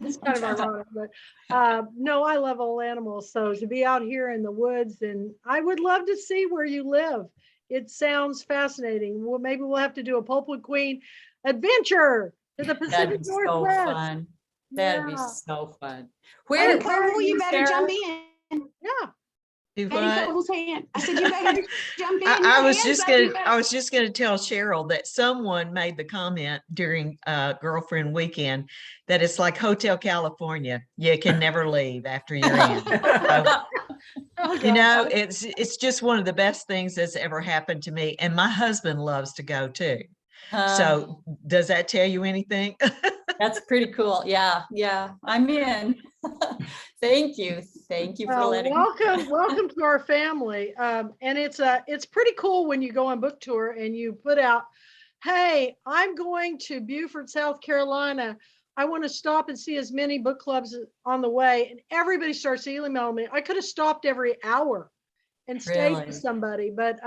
It's kind of ironic, but no, I love all animals. So to be out here in the woods, and I would love to see where you live. It sounds fascinating. Well, maybe we'll have to do a Pulpwood Queen adventure to the That'd Pacific be so Northwest. fun. That'd be Yeah. so fun. Where are you better Sarah? jump in. Yeah. Do Betty what? Cobble's hand. I said, you better jump in. I Your was hand's just up, you gonna better- I was just gonna tell Cheryl that someone made the comment during girlfriend weekend that it's like Hotel California. You can never leave after you're in. So Oh, You God. know, it's just one of the best things that's ever happened to me. And my husband loves to go too. So does that tell you anything? That's pretty cool. Yeah, yeah, I'm in. Thank you. Thank you for Well, letting me. welcome to our family. And it's pretty cool when you go on book tour and you put out, hey, I'm going to Beaufort, South Carolina. I want to stop and see as many book clubs on the way. And everybody starts emailing me. I could have stopped every hour and stayed Really? with somebody. But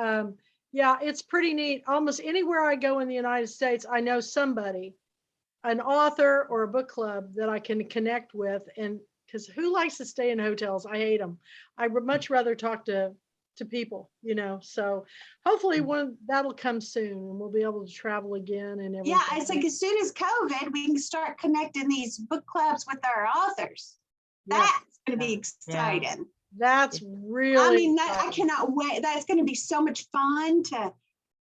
yeah, it's pretty neat. Almost anywhere I go in the United States, I know somebody, an author or a book club that I can connect with. And because who likes to stay in hotels? I hate them. I would much rather talk to people, you know. So hopefully one that'll come soon and we'll be able to travel again and everything. Yeah, it's like as soon as COVID, we can start connecting these book clubs with our authors. Yeah, That's going to be exciting. that's really I mean, I exciting. cannot wait. That's going to be so much fun to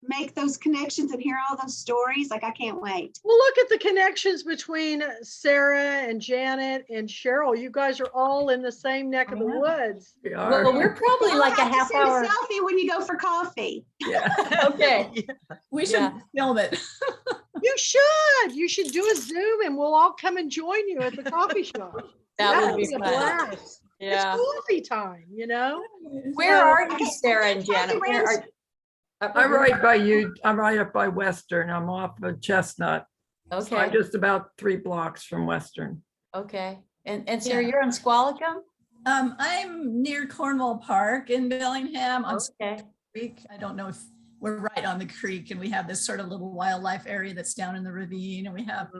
make those connections and hear all those stories. Like, I can't wait. Well, look at the connections between Sarah and Janet and Cheryl. You guys are all in the same neck of the woods. We are. Well, we're probably We'll like a have to half send hour. a selfie when you go for coffee. Yeah. Okay. We should Yeah. film it. You should do a Zoom and we'll all come and join you at the coffee shop. That would would be a fun. blast. Yeah. It's coffee time, you know? Where are you, Okay, Sarah and Janet? Where are? I'm right by you. I'm right up by Western. I'm off of Chestnut. So Okay, I'm just about 3 blocks from Western. okay. And Sarah, Yeah. you're on Squalicum? I'm near Cornwall Park in Bellingham on Okay. Creek. I don't know if we're right on the creek, and we have this sort of little wildlife area that's down in the ravine, and we have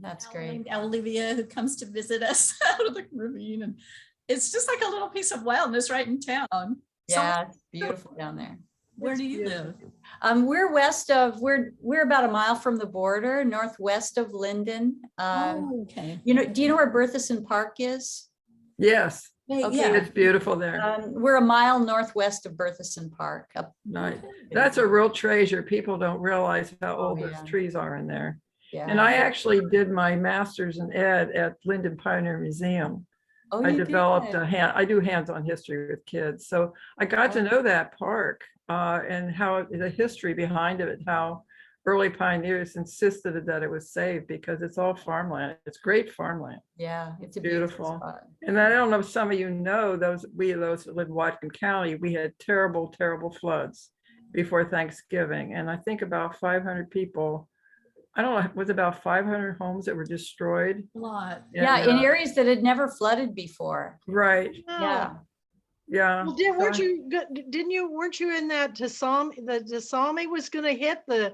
That's owl great. named Olivia who comes to visit us out of the ravine, and it's just like a little piece of wildness right in town. So Yeah, it's beautiful down there. where It's do you beautiful. live? We're west of, we're about a mile from the border, northwest of Linden. Oh, okay. Do you know where Berthisson Park is? Yes, Okay. it's beautiful there. We're a mile northwest of Berthisson Park. Up, Nice. That's a real treasure. People don't realize how old yeah. those trees are in there. yeah. And I actually did my master's in ed at Linden Pioneer Museum. Oh, I you developed did? I do hands-on history with kids. So I got to know that park and how the history behind it, how early pioneers insisted that it was saved because it's all farmland. It's great farmland. Yeah, it's a Beautiful. beautiful spot. And I don't know if some of you know, those that live in Whatcom County, we had terrible, terrible floods before Thanksgiving. And I think about 500 people, I don't know, it was about 500 homes that were destroyed. A lot. Yeah, in areas that had never flooded before. Right. Yeah. Yeah. Well, So weren't you in that the Dasami was gonna hit the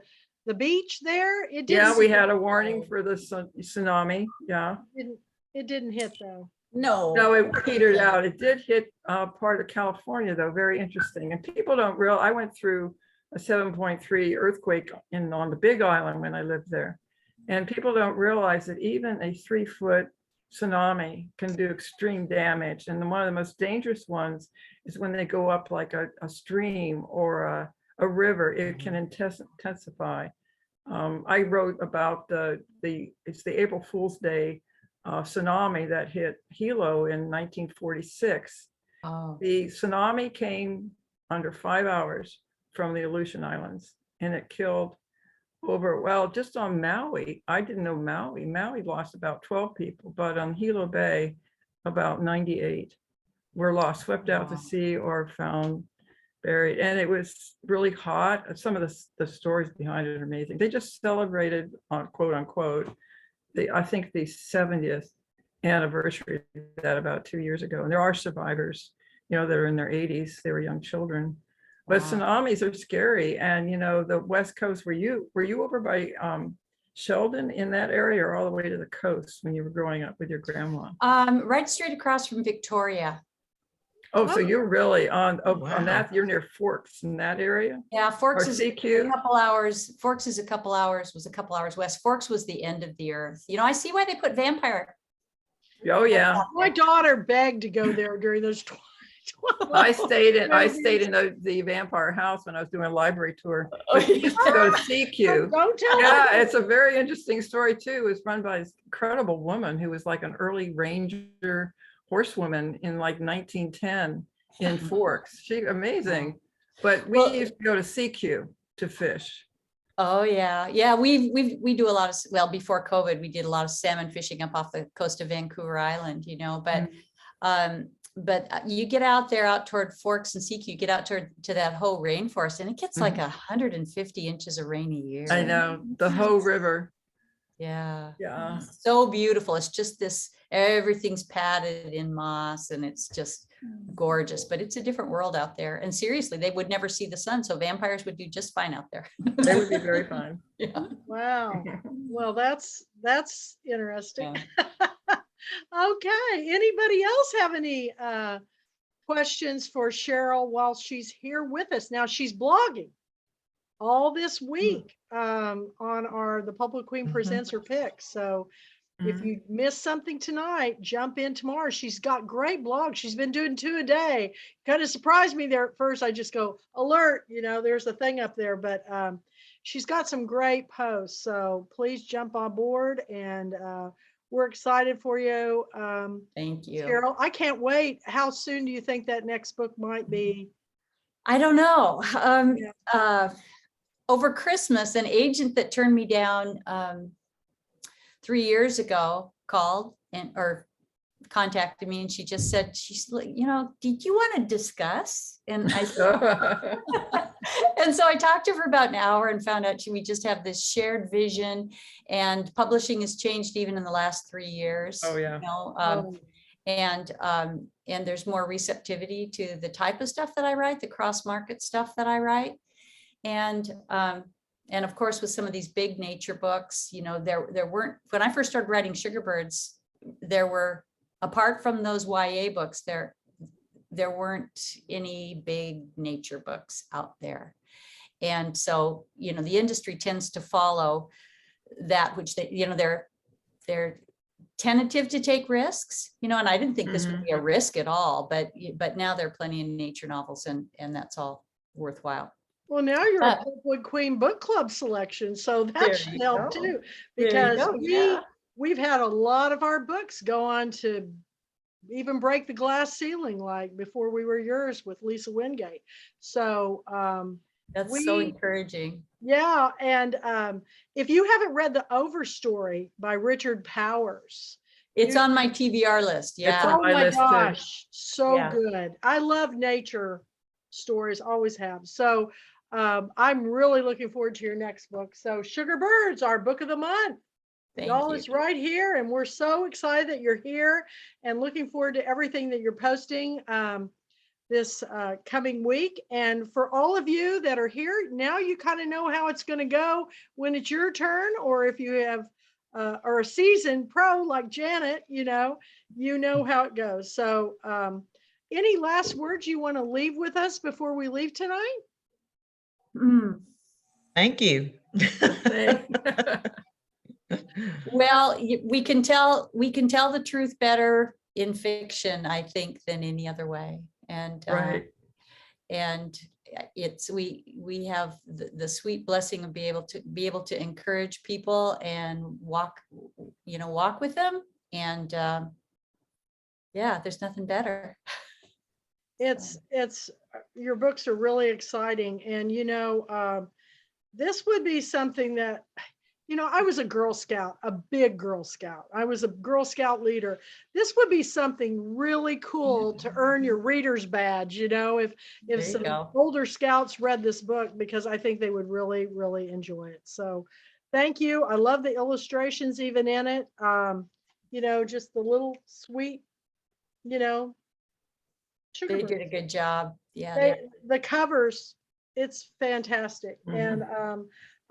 beach there? It yeah, didn't. we had a warning for the tsunami. Yeah. It didn't hit though. No. No, it petered out. It did hit part of California, though. Very interesting. And people don't realize, I went through a 7.3 earthquake on the Big Island when I lived there. And people don't realize that even a 3-foot tsunami can do extreme damage. And one of the most dangerous ones is when they go up like a stream or a river, it can intensify. I wrote about it's the April Fool's Day tsunami that hit Hilo in 1946. Oh, The tsunami came under 5 hours from the Aleutian Islands, and it killed just on Maui. I didn't know Maui. Maui lost about 12 people, but on Hilo Bay, about 98 were lost, swept out to Wow. sea or found buried. And it was really hot. Some of the stories behind it are amazing. They just celebrated, quote unquote, I think the 70th anniversary of that about 2 years ago. And there are survivors, that are in their 80s. They were young children. But Wow. tsunamis are scary. And, the West Coast, were you over by Sheldon in that area or all the way to the coast when you were growing up with your grandma? Right straight across from Victoria. Oh, so you're really on Wow. that, you're near Forks in that area? Yeah, Or Forks is a CQ? couple hours. Forks is a couple hours west. Forks was the end of the earth. I see why they put vampire. Oh, yeah. My daughter begged to go there during those 12 I stayed in movies. the vampire house when I was doing a library tour. Oh, But we used to go to CQ. Don't tell Yeah, her. it's a very interesting story too. It was run by this incredible woman who was like an early ranger horsewoman in like 1910. in Forks. She amazing. But we Well- used to go to CQ to fish. Oh, yeah. Yeah, we do a lot of, well, before COVID, we did a lot of salmon fishing up off the coast of Vancouver Island, you know, but you get out there out toward Forks and CQ, you get out to that whole rainforest and it gets like 150 inches of rain a year. I know, the Hoh River. Yeah. Yeah. So beautiful. It's just this, everything's padded in moss and it's just gorgeous, but it's a different world out there. And seriously, they would never see the sun. So vampires would do just fine out there. They would be very fun. Yeah. Wow. Well, that's interesting. Yeah. Okay. Anybody else have any questions for Cheryl while she's here with us? Now she's blogging all this week on the Public Queen Presents Her Picks. So if you missed something tonight, jump in tomorrow. She's got great blogs. She's been doing 2 a day. Kind of surprised me there at first. I just go, alert, you know, there's a thing up there, but she's got some great posts. So please jump on board and we're excited for you. Thank you. Cheryl, I can't wait. How soon do you think that next book might be? I don't know. Over Christmas, an agent that turned me down 3 years ago called or contacted me and she just said, she's like, you know, did you want to discuss? And I said, and so I talked to her for about an hour and found out we just have this shared vision and publishing has changed even in the last 3 years. Oh, yeah. You know, and there's more receptivity to the type of stuff that I write, the cross-market stuff that I write. And of course, with some of these big nature books, you know, there weren't, when I first started writing Sugarbirds, there were, apart from those YA books, there weren't any big nature books out there. And so, you know, the industry tends to follow that, which they, you know, they're tentative to take risks, you know, and I didn't think this would be a risk at all, but now there are plenty of nature novels and that's all worthwhile. Well, now you're a Pulpwood Queen Book Club selection, so that should help too. Because we've had a lot of our books go on to even break the glass ceiling, like Before We Were Yours with Lisa Wingate. So that's so encouraging. Yeah, and if you haven't read The Overstory by Richard Powers, it's on my TBR list. Yeah. Oh my gosh, so good. I love nature stories, always have. So I'm really looking forward to your next book. So Sugarbirds, our book of the month. Y'all is right here, and we're so excited that you're here and looking forward to everything that you're posting this coming week. And for all of you that are here, now you kind of know how it's going to go when it's your turn, or if you have or a seasoned pro like Janet, you know how it goes. So any last words you want to leave with us before we leave tonight? Thank you. Well, we can tell the truth better in fiction, I think, than any other way. And and it's we have the sweet blessing of be able to encourage people and walk with them. And yeah, there's nothing better. It's your books are really exciting, and this would be something that, I was a Girl Scout, a big Girl Scout. I was a Girl Scout leader. This would be something really cool to earn your reader's badge, if some older scouts read this book, because I think they would really, really enjoy it. So thank you. I love the illustrations even in it. Just the little sweet, They did a good job. Yeah. The covers, it's fantastic. And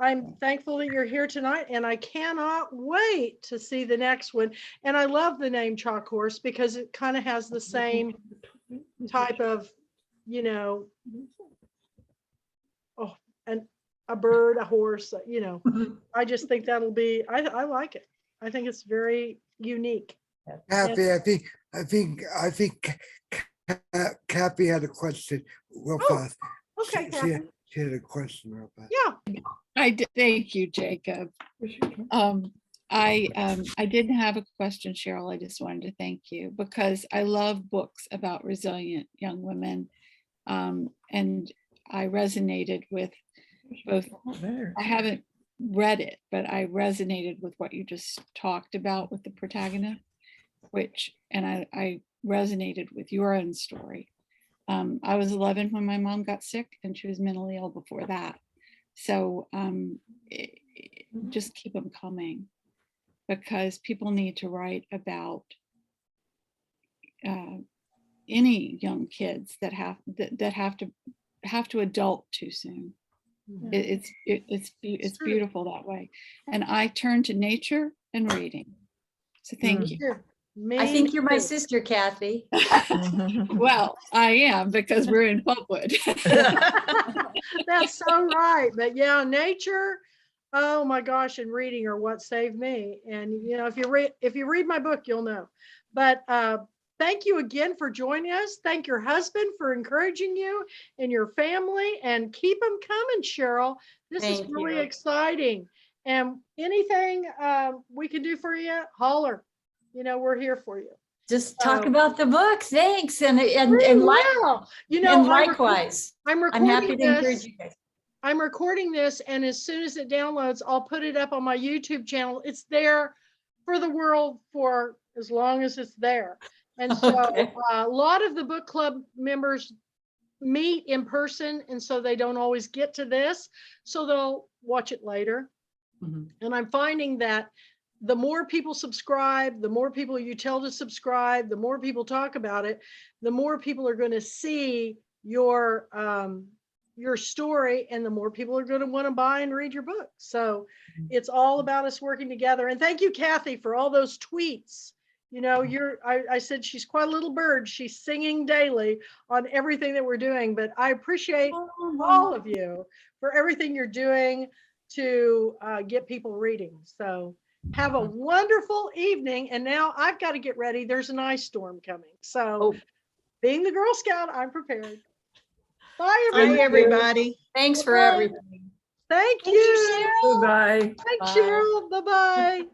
I'm thankful that you're here tonight, and I cannot wait to see the next one. And I love the name Chalk Horse because it kind of has the same type of, and a bird, a horse, I just think that'll be, I like it. I think it's very unique. Kathy, I think Kathy had a question real fast. Okay, she had a question real fast. Yeah. I did. Thank you, Jacob. I didn't have a question, Cheryl. I just wanted to thank you because I love books about resilient young women. And I resonated with both. There. I haven't read it, but I resonated with what you just talked about with the protagonist, and I resonated with your own story. I was 11 when my mom got sick and she was mentally ill before that. So just keep them coming, because people need to write about any young kids that have to adult too soon. It's true. beautiful that way. And I turn to nature and reading. So thank you. I think you're my too. sister, Kathy. Well, I am, because we're in Pulpwood. That's so right. But yeah, nature, oh my gosh, and reading are what saved me. And you know, if you read my book, you'll know. But thank you again for joining us. Thank your husband for encouraging you and your family, and keep them coming, Cheryl. This is Thank really you. exciting. And anything we can do for you, holler. You know, we're here for you. Just talk So- about the book. Thanks. And Very like, well. You know, and likewise, I'm I'm happy recording to encourage this. you guys. I'm recording this, and as soon as it downloads, I'll put it up on my YouTube channel. It's there for the world for as long as it's there. And so Okay. a lot of the book club members meet in person, and so they don't always get to this. So they'll watch it later. Mhm. And I'm finding that the more people subscribe, the more people you tell to subscribe, the more people talk about it, the more people are going to see your story, and the more people are going to want to buy and read your book. So it's all about us working together. And thank you, Kathy, for all those tweets. You know, I said she's quite a little bird. She's singing daily on everything that we're doing, but I appreciate all of you for everything you're doing to get people reading. So have a wonderful evening. And now I've got to get ready. There's an ice storm coming. So being the Girl Scout, I'm prepared. Bye, Bye, everybody. everybody. Thanks for Bye. everything. Thank Thank you, you. Cheryl. Goodbye. Thanks, Bye. Cheryl. Bye-bye.